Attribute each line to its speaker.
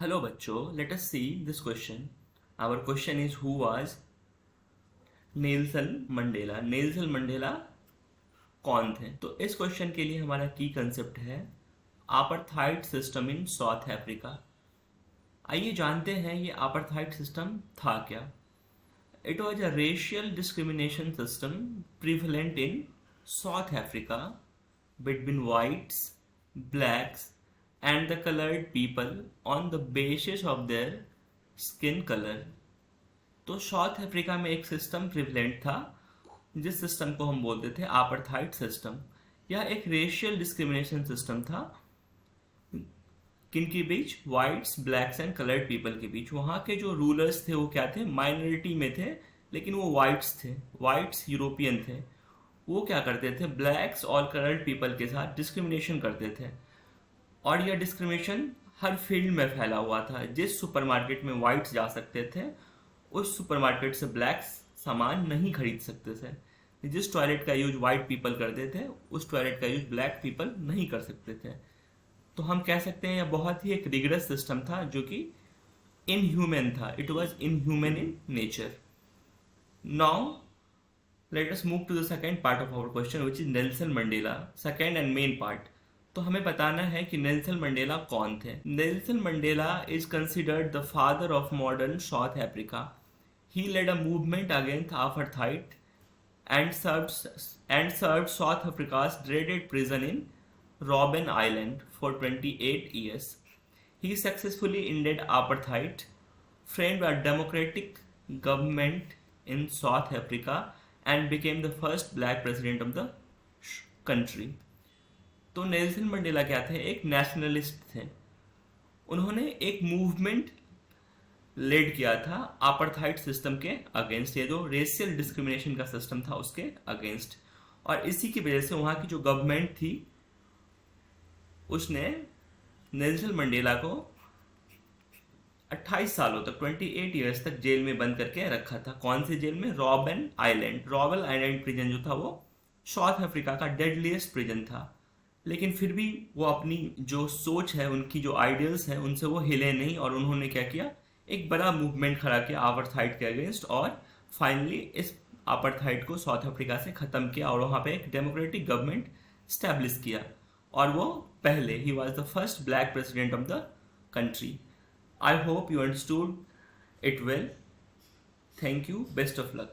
Speaker 1: Hello बच्चों, let us see this question. Our question is who was Nelson Mandela? Nelson Mandela कौन थे? तो इस क्वेश्चन के लिए हमारा की कंसेप्ट है apartheid system in south Africa. आइए जानते हैं ये apartheid सिस्टम था क्या। It was a racial discrimination system prevalent in South Africa between whites, blacks, and the colored people on the basis of their skin color। तो south Africa में एक system prevalent था जिस सिस्टम को हम बोलते थे apartheid सिस्टम। यह एक रेशियल डिस्क्रिमिनेशन सिस्टम था किन के बीच? Whites, blacks and coloured people के बीच। वहाँ के जो रूलर्स थे वो क्या थे? माइनॉरिटी में थे, लेकिन वो वाइट्स थे, वाइट्स यूरोपियन थे। वो क्या करते थे? ब्लैक्स और कलर्ड पीपल के साथ डिस्क्रिमिनेशन करते थे, और यह डिस्क्रिमिनेशन हर फील्ड में फैला हुआ था। जिस सुपरमार्केट में वाइट्स जा सकते थे उस सुपरमार्केट से ब्लैक्स सामान नहीं खरीद सकते थे। जिस टॉयलेट का यूज वाइट पीपल करते थे उस टॉयलेट का यूज ब्लैक पीपल नहीं कर सकते थे। तो हम कह सकते हैं यह बहुत ही एक रिगरस सिस्टम था जो कि इनह्यूमन था। It was inhuman in nature. Now let us move to the second part of our question which is Nelson Mandela, second and main part. तो हमें बताना है कि नेल्सन मंडेला कौन थे। Nelson Mandela is considered the father of modern South Africa. He led a movement against apartheid and served South Africa's dreaded prison in Robben Island for 28 years. He successfully ended apartheid, framed a democratic government in South Africa, and became the first black president of the country. तो Nelson Mandela क्या थे? एक nationalist थे। उन्होंने एक movement lead किया था apartheid system के अगेंस्ट, ये जो रेशियल डिस्क्रिमिनेशन का सिस्टम था उसके अगेंस्ट। और इसी की वजह से वहाँ की जो गवर्नमेंट थी उसने नेल्सन मंडेला को 28 सालों तक, 28 ईयर्स तक जेल में बंद करके रखा था। कौन से जेल में? रॉबन आइलैंड। रॉबन आइलैंड प्रिजन जो था वो साउथ अफ्रीका का डेडलीस्ट प्रिजन था। लेकिन फिर भी वो अपनी जो सोच है, उनकी जो आइडियल्स हैं, उनसे वो हिले नहीं, और उन्होंने क्या किया? एक बड़ा मूवमेंट खड़ा किया apartheid के अगेंस्ट, और फाइनली इस apartheid को साउथ अफ्रीका से ख़त्म किया और वहाँ पे एक डेमोक्रेटिक गवर्नमेंट स्टैब्लिश किया। और वो पहले he was the first black president of the country. I hope you understood it well. Thank you, best of luck.